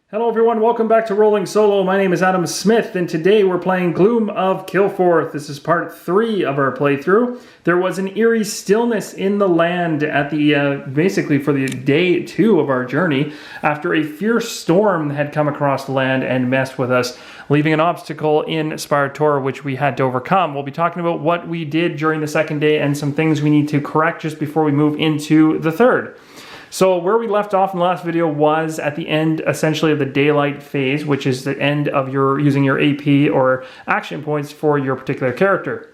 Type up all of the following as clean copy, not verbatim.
Hello everyone, welcome back to Rolling Solo. My name is Adam Smith, and today we're playing Gloom of Kilforth. This is part 3 of our playthrough. There was an eerie stillness in the land at the, basically for the day 2 of our journey, after a fierce storm had come across the land and messed with us, leaving an obstacle in Spire Tor which we had to overcome. We'll be talking about what we did during the second day and some things we need to correct just before we move into the third. So where we left off in the last video was at the end essentially of the daylight phase, which is the end of your using your AP or action points for your particular character.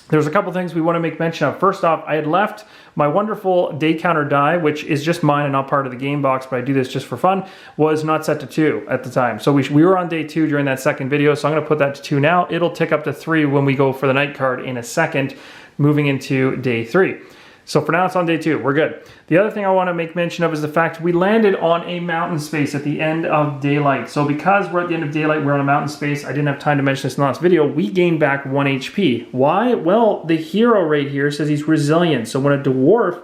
There's a couple things we want to make mention of. First off, I had left my wonderful day counter die, which is just mine and not part of the game box, but I do this just for fun, was not set to 2 at the time. So we were on day 2 during that second video, so I'm going to put that to 2 now. It'll tick up to 3 when we go for the night card in a second, moving into day 3. So for now, it's on day 2. We're good. The other thing I want to make mention of is the fact we landed on a mountain space at the end of daylight. So because we're at the end of daylight, we're on a mountain space. I didn't have time to mention this in the last video. We gained back 1 HP. Why? Well, the hero right here says he's resilient. So when a dwarf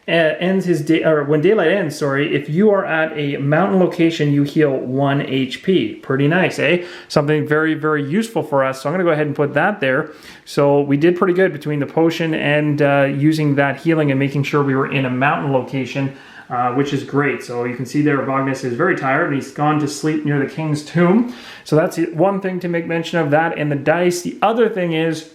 ends his day, or when daylight ends, sorry, if you are at a mountain location, you heal 1 HP. Pretty nice, eh? Something very, very useful for us. So I'm going to go ahead and put that there. So we did pretty good between the potion and using that healing and making sure we were in a mountain location, which is great. So you can see there Vognus is very tired and he's gone to sleep near the king's tomb. So that's one thing to make mention of, that and the dice. The other thing is,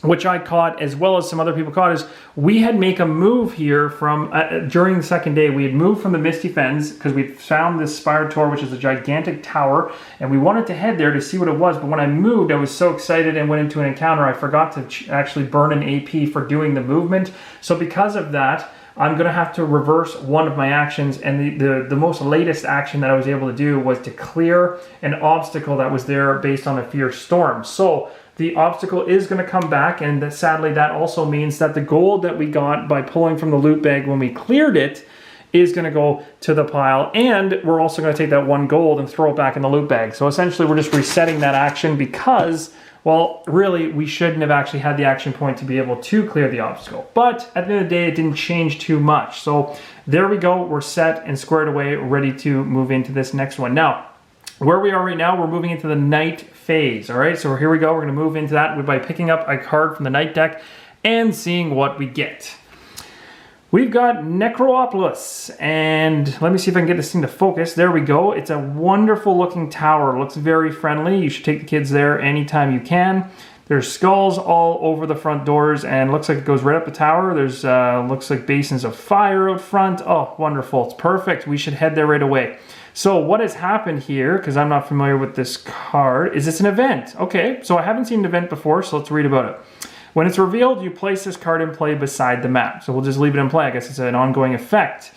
which I caught as well as some other people caught, is we had make a move here from during the second day. We had moved from the Misty Fens because we found this Spire Tor, which is a gigantic tower, and we wanted to head there to see what it was. But when I moved, I was so excited and went into an encounter, I forgot to actually burn an AP for doing the movement. So because of that, I'm going to have to reverse one of my actions, and the most latest action that I was able to do was to clear an obstacle that was there based on a fierce storm. So the obstacle is going to come back, and sadly that also means that the gold that we got by pulling from the loot bag when we cleared it is going to go to the pile, and we're also going to take that 1 gold and throw it back in the loot bag. So essentially we're just resetting that action because, well, really we shouldn't have actually had the action point to be able to clear the obstacle. But at the end of the day, it didn't change too much. So there we go, we're set and squared away, ready to move into this next one. Now, where we are right now, we're moving into the night phase. All right, so here we go. We're going to move into that by picking up a card from the night deck and seeing what we get. We've got Necropolis, and let me see if I can get this thing to focus. There we go. It's a wonderful looking tower. It looks very friendly. You should take the kids there anytime you can. There's skulls all over the front doors, and looks like it goes right up the tower. There's looks like basins of fire out front. Oh, wonderful. It's perfect. We should head there right away. So what has happened here, because I'm not familiar with this card, is it's an event. Okay, so I haven't seen an event before, so let's read about it. When it's revealed, you place this card in play beside the map. So we'll just leave it in play. I guess it's an ongoing effect.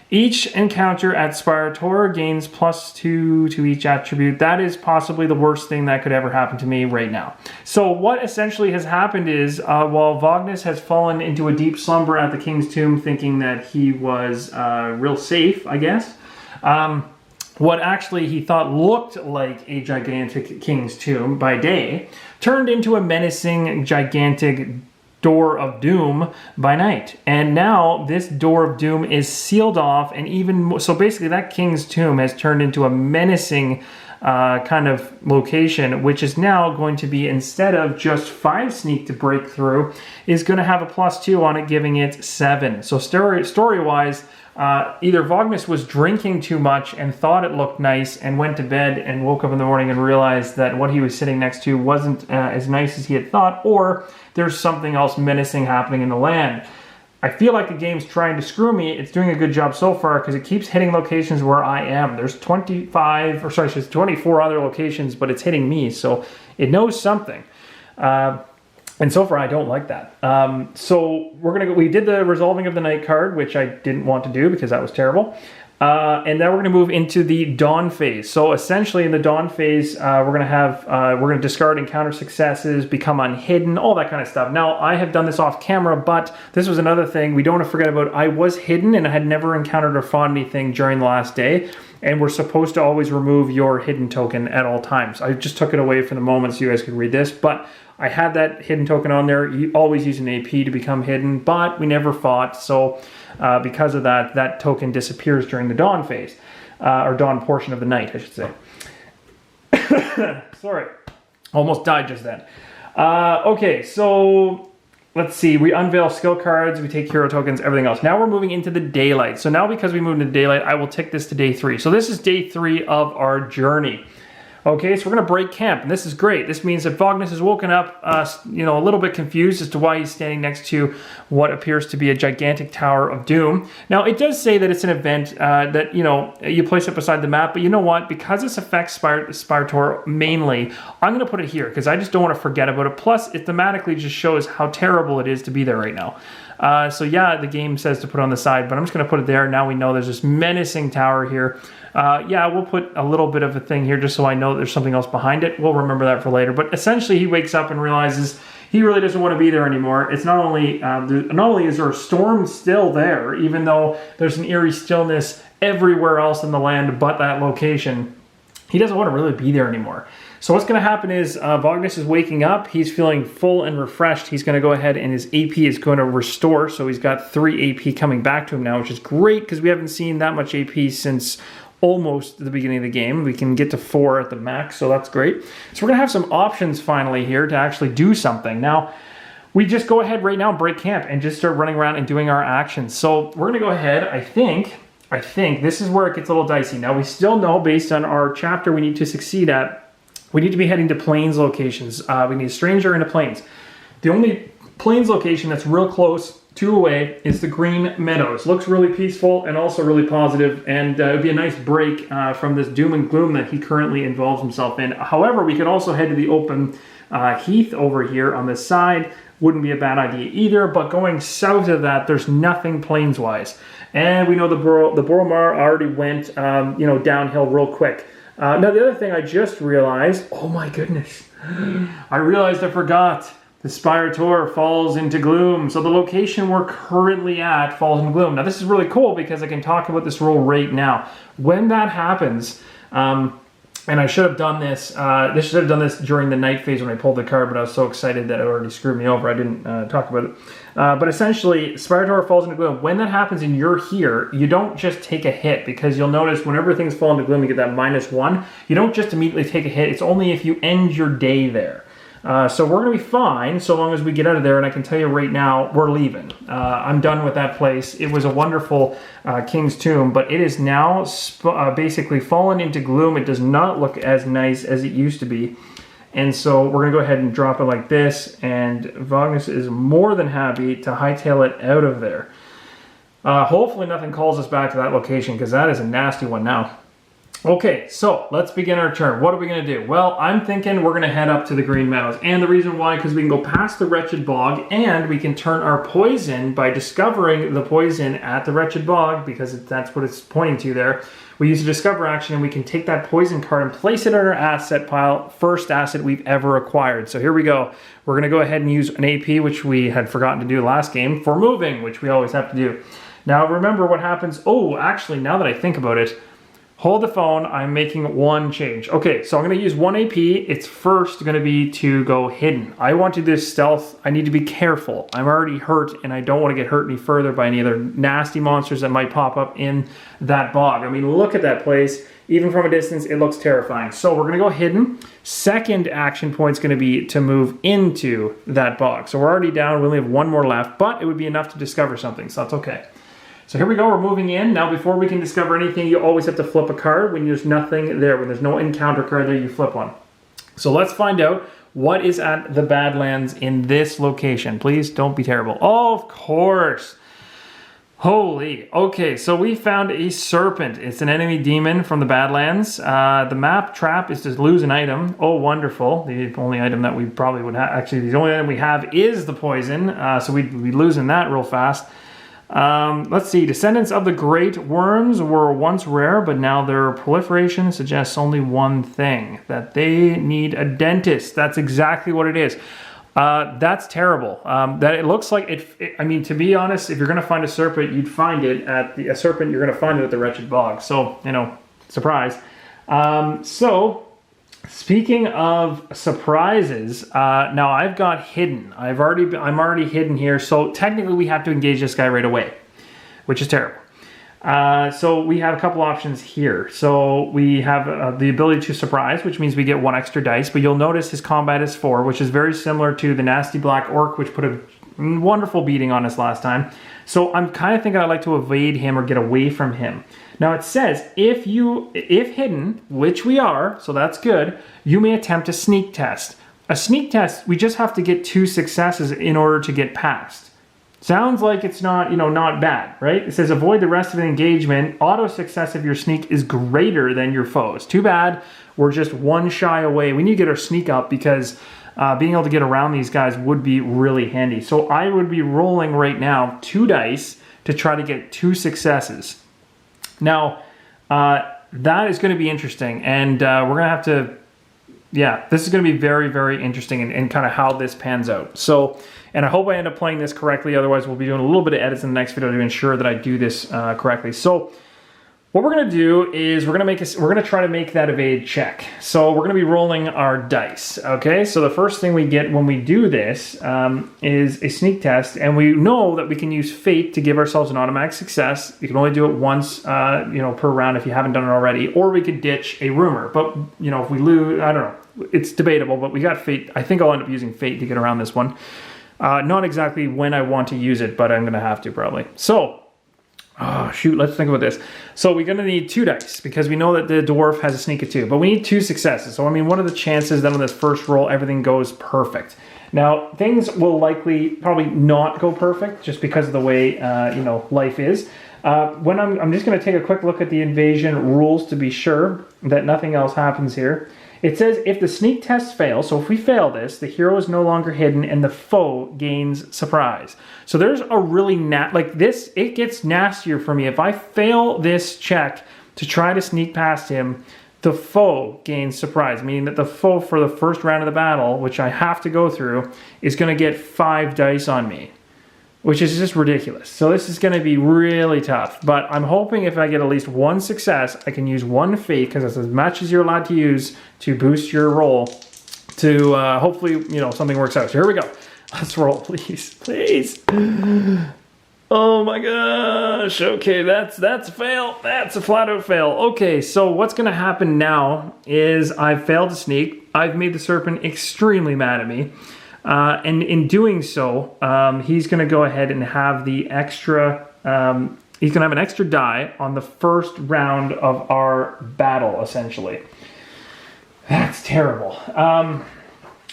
Each encounter at Spire Tor gains +2 to each attribute. That is possibly the worst thing that could ever happen to me right now. So what essentially has happened is, while Vognus has fallen into a deep slumber at the King's Tomb, thinking that he was real safe, I guess, what actually he thought looked like a gigantic King's Tomb by day turned into a menacing, gigantic Door of Doom by night. And now this Door of Doom is sealed off, and even more, so basically that King's Tomb has turned into a menacing kind of location, which is now going to be, instead of just 5 sneak to break through, is going to have a +2 on it, giving it 7. So story-wise, either Vognus was drinking too much and thought it looked nice and went to bed and woke up in the morning and realized that what he was sitting next to wasn't as nice as he had thought, or there's something else menacing happening in the land. I feel like the game's trying to screw me. It's doing a good job so far because it keeps hitting locations where I am. There's 24 other locations, but it's hitting me, so it knows something. And so far, I don't like that. So we did the resolving of the night card, which I didn't want to do because that was terrible. And now we're going to move into the dawn phase. So essentially in the dawn phase, we're going to discard encounter successes, become unhidden, all that kind of stuff. Now, I have done this off camera, but this was another thing we don't want to forget about. I was hidden and I had never encountered or fought anything during the last day. And we're supposed to always remove your hidden token at all times. I just took it away for the moment so you guys could read this, but I had that hidden token on there. You always use an AP to become hidden, but we never fought. So because of that, that token disappears during the dawn phase. or dawn portion of the night, I should say. Sorry, almost died just then. Okay, so let's see. We unveil skill cards, we take hero tokens, everything else. Now we're moving into the daylight. So now because we moved into daylight, I will tick this to day 3. So this is day 3 of our journey. Okay, so we're going to break camp, and this is great. This means that Vognus has woken up, you know, a little bit confused as to why he's standing next to what appears to be a gigantic Tower of Doom. Now, it does say that it's an event that, you know, you place it beside the map, but you know what? Because this affects Spirator mainly, I'm going to put it here, because I just don't want to forget about it. Plus, it thematically just shows how terrible it is to be there right now. So yeah, the game says to put it on the side, but I'm just going to put it there. Now we know there's this menacing tower here. Yeah, we'll put a little bit of a thing here just so I know there's something else behind it. We'll remember that for later. But essentially, he wakes up and realizes he really doesn't want to be there anymore. It's not only is there a storm still there, even though there's an eerie stillness everywhere else in the land but that location, he doesn't want to really be there anymore. So what's going to happen is Vognus is waking up. He's feeling full and refreshed. He's going to go ahead and his AP is going to restore. So he's got 3 AP coming back to him now, which is great because we haven't seen that much AP since almost the beginning of the game. We can get to 4 at the max, so that's great. So we're going to have some options finally here to actually do something. Now, we just go ahead right now and break camp and just start running around and doing our actions. So we're going to go ahead, I think this is where it gets a little dicey. Now, we still know based on our chapter we need to succeed at, we need to be heading to Plains locations. We need a stranger in a Plains. The only Plains location that's real close, 2 away, is the Green Meadows. Looks really peaceful and also really positive, and it would be a nice break from this doom and gloom that he currently involves himself in. However, we could also head to the open heath over here on this side. Wouldn't be a bad idea either, but going south of that, there's nothing Plains-wise. And we know the Boromar already went you know, downhill real quick. Now, the other thing I just realized, oh my goodness, I realized I forgot. The Spirator falls into gloom. So the location we're currently at falls into gloom. Now, this is really cool because I can talk about this roll right now. When that happens, and I should have done this, should have done this during the night phase when I pulled the card, but I was so excited that it already screwed me over. I didn't talk about it. But essentially, Spirator falls into gloom. When that happens and you're here, you don't just take a hit, because you'll notice whenever things fall into gloom, you get that -1. You don't just immediately take a hit. It's only if you end your day there. So we're going to be fine so long as we get out of there, and I can tell you right now, we're leaving. I'm done with that place. It was a wonderful King's Tomb, but it is now basically fallen into gloom. It does not look as nice as it used to be. And so we're going to go ahead and drop it like this, and Vognus is more than happy to hightail it out of there. Hopefully nothing calls us back to that location, because that is a nasty one now. Okay, so let's begin our turn. What are we going to do? Well, I'm thinking we're going to head up to the Green Meadows. And the reason why, because we can go past the Wretched Bog, and we can turn our poison by discovering the poison at the Wretched Bog, because that's what it's pointing to there. We use a discover action, and we can take that poison card and place it in our asset pile, first asset we've ever acquired. So here we go. We're going to go ahead and use an AP, which we had forgotten to do last game, for moving, which we always have to do. Now, remember what happens. Oh, actually, now that I think about it, hold the phone, I'm making one change. Okay, so I'm going to use 1 AP. It's first going to be to go hidden. I want to do this stealth. I need to be careful. I'm already hurt, and I don't want to get hurt any further by any other nasty monsters that might pop up in that bog. I mean, look at that place. Even from a distance, it looks terrifying. So we're going to go hidden. Second action point is going to be to move into that bog. So we're already down. We only have 1 more left, but it would be enough to discover something, so that's okay. So here we go, we're moving in. Now before we can discover anything, you always have to flip a card. When there's nothing there, when there's no encounter card there, you flip one. So let's find out what is at the Badlands in this location. Please don't be terrible. Oh, of course. Holy. Okay, so we found a serpent. It's an enemy demon from the Badlands. The map trap is to lose an item. Oh, wonderful. The only item that we probably would have, actually the only item we have is the poison. So we'd be losing that real fast. Let's see, descendants of the great worms were once rare, but now their proliferation suggests only one thing, that they need a dentist. That's exactly what it is. That's terrible. That it looks like I mean, to be honest, if you're going to find a serpent, you'd find it at a serpent, you're going to find it at the Wretched Bog. So, you know, surprise. So, speaking of surprises, now I've got hidden. I'm already hidden here, so technically we have to engage this guy right away, which is terrible. So we have a couple options here. So we have the ability to surprise, which means we get 1 extra dice, but you'll notice his combat is 4, which is very similar to the nasty black orc, which put a wonderful beating on us last time. So I'm kind of thinking I'd like to evade him or get away from him. Now it says, if hidden, which we are, so that's good, you may attempt a sneak test. A sneak test, we just have to get 2 successes in order to get past. Sounds like it's not, not bad, right? It says avoid the rest of the engagement. Auto success of your sneak is greater than your foes. Too bad we're just 1 shy away. We need to get our sneak up because being able to get around these guys would be really handy. So I would be rolling right now 2 dice to try to get 2 successes. Now, that is going to be interesting. And we're going to have to, this is going to be very, very interesting in kind of how this pans out. So, and I hope I end up playing this correctly. Otherwise, we'll be doing a little bit of edits in the next video to ensure that I do this correctly. So what we're going to do is we're going to try to make that evade check. So we're going to be rolling our dice. Okay. So the first thing we get when we do this is a sneak test, and we know that we can use fate to give ourselves an automatic success. You can only do it once, per round if you haven't done it already, or we could ditch a rumor. But if we lose, I don't know. It's debatable, but we got fate. I think I'll end up using fate to get around this one. Not exactly when I want to use it, but I'm going to have to probably. So, let's think about this. So we're going to need 2 dice because we know that the dwarf has a sneak of 2, but we need 2 successes. So, what are the chances that on this first roll, everything goes perfect? Now, things will probably not go perfect just because of the way, life is. I'm just going to take a quick look at the invasion rules to be sure that nothing else happens here. It says if the sneak test fails, so if we fail this, the hero is no longer hidden and the foe gains surprise. So there's a really it gets nastier for me. If I fail this check to try to sneak past him, the foe gains surprise, meaning that the foe for the first round of the battle, which I have to go through, is going to get 5 dice on me, which is just ridiculous. So this is going to be really tough. But I'm hoping if I get at least 1 success, I can use 1 fate, because that's as much as you're allowed to use to boost your roll to hopefully, something works out. So here we go. Let's roll, please. Please. Oh my gosh. Okay, that's a fail. That's a flat out fail. Okay, so what's going to happen now is I've failed to sneak. I've made the serpent extremely mad at me. And in doing so, he's going to go ahead and have the extra, he's going to have an extra die on the first round of our battle, essentially. That's terrible.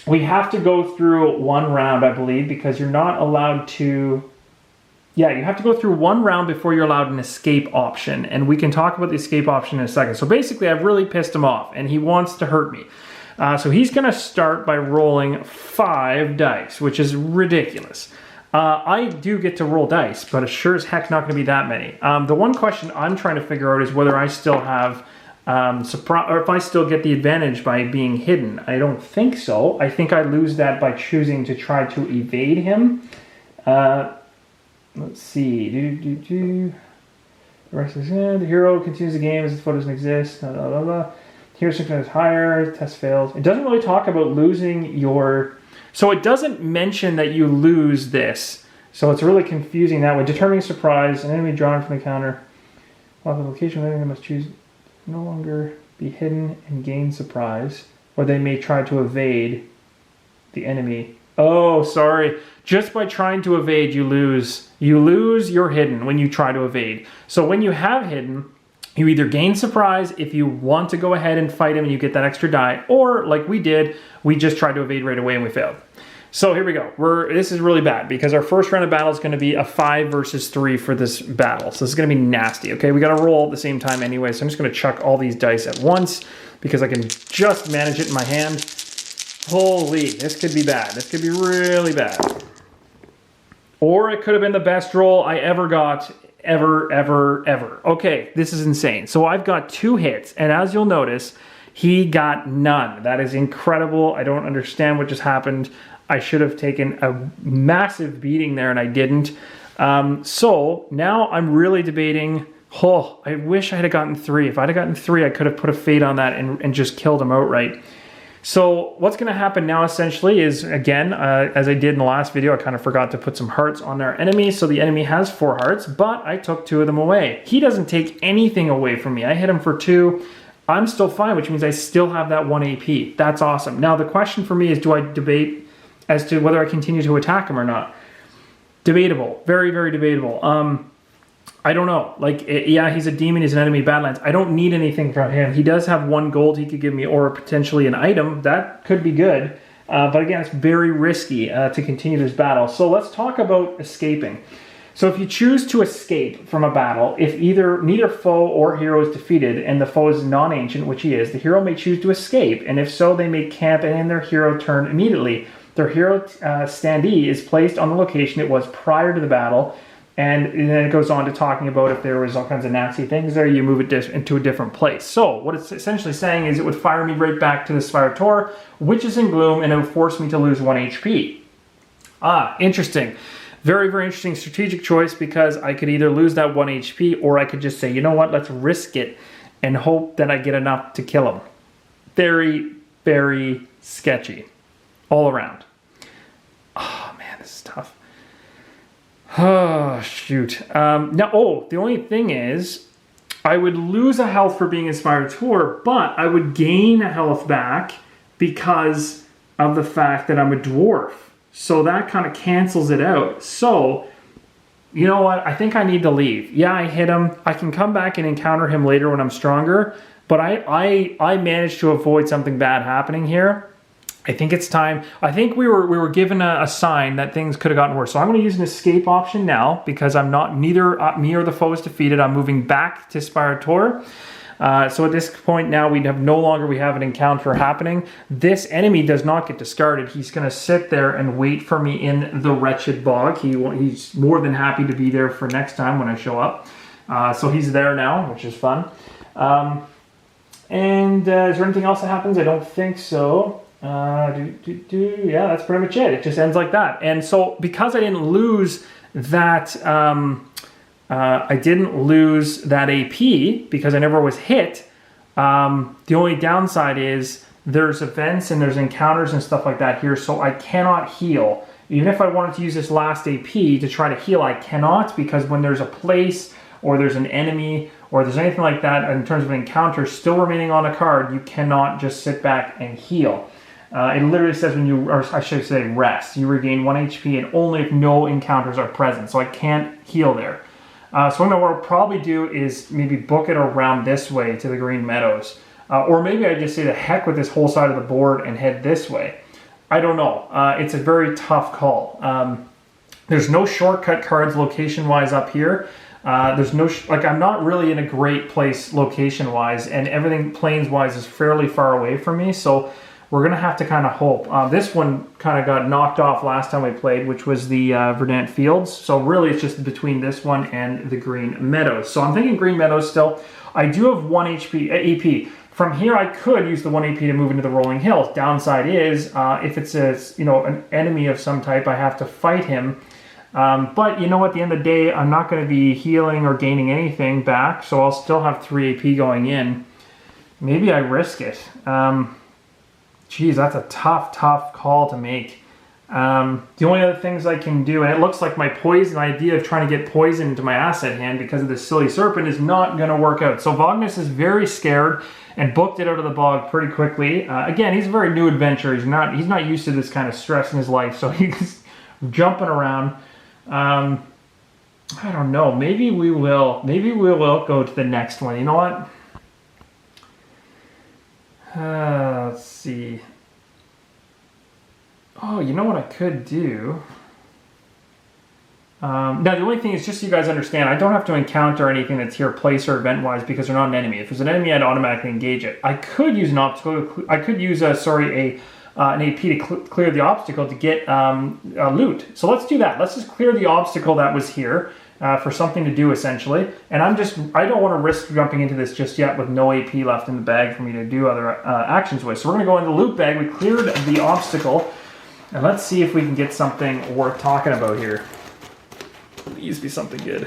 We have to go through 1 round, I believe, because you're not allowed to, you have to go through 1 round before you're allowed an escape option. And we can talk about the escape option in a second. So basically, I've really pissed him off, and he wants to hurt me. So he's going to start by rolling 5 dice, which is ridiculous. I do get to roll dice, but it's sure as heck not going to be that many. The one question I'm trying to figure out is whether I still have surprise, or if I still get the advantage by being hidden. I don't think so. I think I lose that by choosing to try to evade him. Let's see. The rest is the hero continues the game as if the foe doesn't exist. Blah, blah, blah. Hero success is higher, test fails. It doesn't really talk about losing your... So it doesn't mention that you lose this. So it's really confusing that way. Determining surprise, an enemy drawn from the counter. While the location of the enemy must choose no longer be hidden and gain surprise. Or they may try to evade the enemy. Oh, sorry. Just by trying to evade, you lose. You lose your hidden when you try to evade. So when you have hidden... You either gain surprise if you want to go ahead and fight him and you get that extra die, or like we did, we just tried to evade right away and we failed. So here we go. This is really bad because our first round of battle is going to be a 5 versus 3 for this battle. So this is going to be nasty. Okay, we got to roll at the same time anyway. So I'm just going to chuck all these dice at once because I can just manage it in my hand. Holy, this could be bad. This could be really bad. Or it could have been the best roll I ever got. Ever. Okay, this is insane. So I've got 2 hits, and as you'll notice, he got none. That is incredible. I don't understand what just happened. I should have taken a massive beating there, and I didn't. So now I'm really debating, I wish I had gotten 3. If I'd have gotten 3, I could have put a fate on that and just killed him outright. So what's going to happen now essentially is, again, as I did in the last video, I kind of forgot to put some hearts on our enemy. So the enemy has 4 hearts, but I took 2 of them away. He doesn't take anything away from me. I hit him for 2. I'm still fine, which means I still have that 1 AP. That's awesome. Now the question for me is, do I debate as to whether I continue to attack him or not? Debatable. Very, very debatable. I don't know. Like, yeah, he's a demon. He's an enemy Badlands. I don't need anything from him. He does have 1 gold he could give me, or potentially an item. That could be good. But again, it's very risky to continue this battle. So let's talk about escaping. So if you choose to escape from a battle, if neither foe or hero is defeated, and the foe is non-ancient, which he is, the hero may choose to escape. And if so, they may camp and end their hero turn immediately. Their hero standee is placed on the location it was prior to the battle. And then it goes on to talking about if there was all kinds of nasty things there, you move it into a different place. So what it's essentially saying is it would fire me right back to the Spire Tor, which is in Gloom, and it would force me to lose 1 HP. Interesting. Very, very interesting strategic choice, because I could either lose that 1 HP, or I could just say, you know what, let's risk it and hope that I get enough to kill him. Very, very sketchy all around. Oh man, this is tough. Oh, shoot. Now, the only thing is, I would lose a health for being Inspired Tour, but I would gain a health back because of the fact that I'm a dwarf. So that kind of cancels it out. So, you know what? I think I need to leave. Yeah, I hit him. I can come back and encounter him later when I'm stronger, but I managed to avoid something bad happening here. I think it's time. I think we were given a sign that things could have gotten worse. So I'm going to use an escape option now, because I'm neither me or the foe is defeated. I'm moving back to Spire Tor. So at this point now, we have an encounter happening. This enemy does not get discarded. He's going to sit there and wait for me in the Wretched Bog. He's more than happy to be there for next time when I show up. So he's there now, which is fun. Is there anything else that happens? I don't think so. Yeah, that's pretty much it. It just ends like that. And so because I didn't lose that AP because I never was hit, the only downside is there's events and there's encounters and stuff like that here, so I cannot heal. Even if I wanted to use this last AP to try to heal, I cannot, because when there's a place or there's an enemy or there's anything like that in terms of an encounter still remaining on a card, you cannot just sit back and heal. It literally says I should say rest. You regain 1 HP and only if no encounters are present. So I can't heal there. So what I'll probably do is maybe book it around this way to the Green Meadows. Or maybe I just say the heck with this whole side of the board and head this way. I don't know. It's a very tough call. There's no shortcut cards location-wise up here. There's no, I'm not really in a great place location-wise, and everything plains-wise is fairly far away from me. So we're going to have to kind of hope. This one kind of got knocked off last time we played, which was the Verdant Fields. So really it's just between this one and the Green Meadows. So I'm thinking Green Meadows still. I do have 1 AP. From here I could use the 1 AP to move into the Rolling Hills. Downside is if it's an enemy of some type, I have to fight him. But you know, at the end of the day, I'm not going to be healing or gaining anything back, so I'll still have 3 AP going in. Maybe I risk it. Geez, that's a tough call to make. The only other things I can do, and it looks like my poison idea of trying to get poison into my asset hand because of this silly serpent is not going to work out. So Vognus is very scared and booked it out of the bog pretty quickly. Again, he's a very new adventurer. He's not used to this kind of stress in his life, so he's jumping around. I don't know. Maybe we will go to the next one. You know what? Let's see. Oh, you know what I could do? Now, the only thing is, just so you guys understand, I don't have to encounter anything that's here place or event-wise because they're not an enemy. If there's an enemy, I'd automatically engage it. I could use an obstacle. I could use an AP to clear the obstacle to get loot. So let's do that. Let's just clear the obstacle that was here for something to do, essentially. And I don't want to risk jumping into this just yet with no AP left in the bag for me to do other actions with. So we're going to go in the loot bag. We cleared the obstacle. And let's see if we can get something worth talking about here. Please be something good.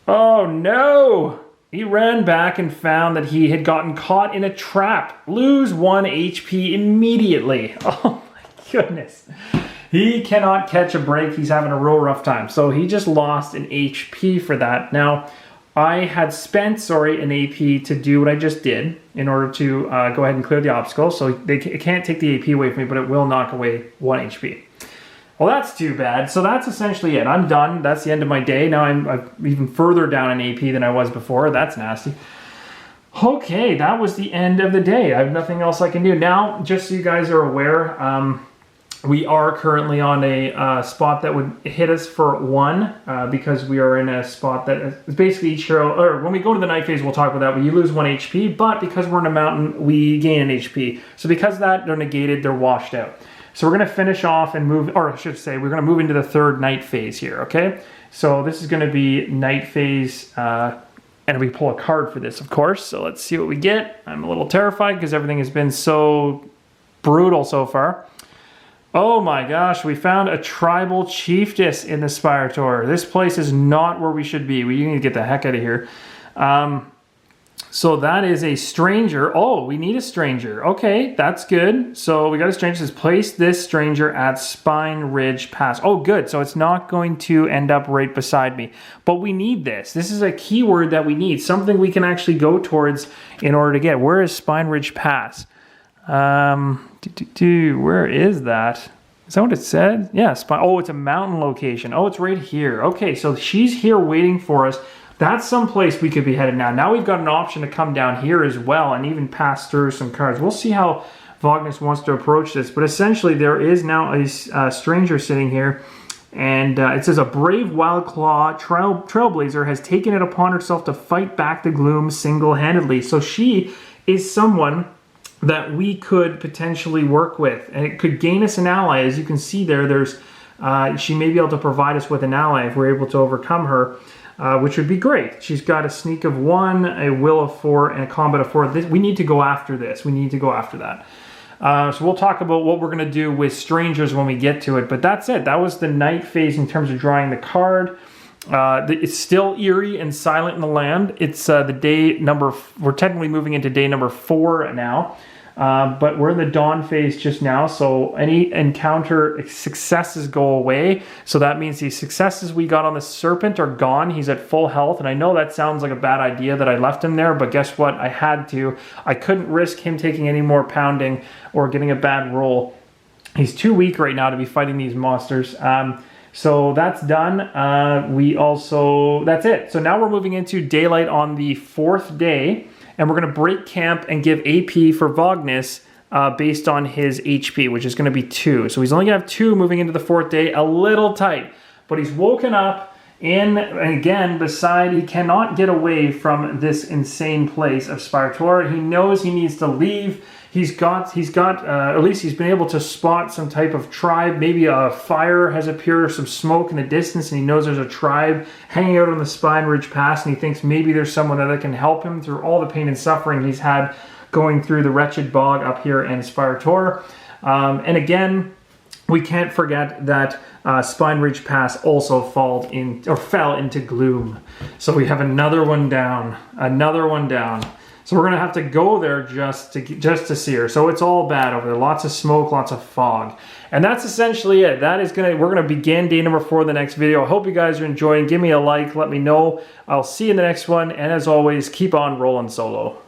Oh no! he ran back and found that he had gotten caught in a trap. Lose 1 HP immediately. Oh my goodness. He cannot catch a break. He's having a real rough time. So he just lost an HP for that. Now, I had spent, an AP to do what I just did in order to go ahead and clear the obstacle. So it can't take the AP away from me, but it will knock away 1 HP. Well, that's too bad. So that's essentially it. I'm done. That's the end of my day. Now I'm even further down in AP than I was before. That's nasty. Okay, that was the end of the day. I have nothing else I can do. Now, just so you guys are aware, we are currently on a spot that would hit us for 1 because we are in a spot that is basically each hero, or when we go to the night phase, we'll talk about that, but you lose 1 HP, but because we're in a mountain, we gain an HP. So because of that, they're negated, they're washed out. So we're going to finish off and move, or I should say, we're going to move into the 3rd night phase here, okay? So this is going to be night phase, and we pull a card for this, of course. So let's see what we get. I'm a little terrified because everything has been so brutal so far. Oh my gosh, we found a tribal chiefess in the Spire Tour. This place is not where we should be. We need to get the heck out of here. So that is a stranger. Oh, we need a stranger. Okay, that's good. So we got a stranger. It says place this stranger at Spine Ridge Pass. Oh, good. So it's not going to end up right beside me. But we need this. This is a keyword that we need. Something we can actually go towards in order to get. Where is Spine Ridge Pass? Where is that? Is that what it said? Yeah, oh, it's a mountain location. Oh, it's right here. Okay, so she's here waiting for us. That's someplace we could be headed now. Now we've got an option to come down here as well and even pass through some cards. We'll see how Vognus wants to approach this. But essentially, there is now a stranger sitting here. And it says, a brave wild claw trailblazer has taken it upon herself to fight back the gloom single-handedly. So she is someone that we could potentially work with. And it could gain us an ally. As you can see there's she may be able to provide us with an ally if we're able to overcome her. Which would be great. She's got a sneak of 1, a will of 4, and a combat of 4. We need to go after this. We need to go after that. So we'll talk about what we're going to do with strangers when we get to it. But that's it. That was the night phase in terms of drawing the card. It's still eerie and silent in the land. It's the day number... We're technically moving into day number 4 now. But we're in the dawn phase just now, so any encounter successes go away. So that means the successes we got on the serpent are gone. He's at full health, and I know that sounds like a bad idea that I left him there, but guess what? I had to. I couldn't risk him taking any more pounding or getting a bad roll. He's too weak right now to be fighting these monsters. So that's done. That's it. So now we're moving into daylight on the 4th day. And we're going to break camp and give AP for Vognus based on his HP, which is going to be 2. So he's only going to have 2 moving into the 4th day. A little tight. But he's woken up and again, he cannot get away from this insane place of Spire Tour. He knows he needs to leave. He's got at least he's been able to spot some type of tribe. Maybe a fire has appeared or some smoke in the distance, and he knows there's a tribe hanging out on the Spine Ridge Pass, and he thinks maybe there's someone that can help him through all the pain and suffering he's had going through the Wretched Bog up here in Spire Tour. And again, we can't forget that Spine Ridge Pass also fell into gloom. So we have another one down. So we're going to have to go there just to see her. So it's all bad over there. Lots of smoke, lots of fog. And that's essentially it. We're going to begin day number 4 of the next video. I hope you guys are enjoying. Give me a like. Let me know. I'll see you in the next one. And as always, keep on rolling solo.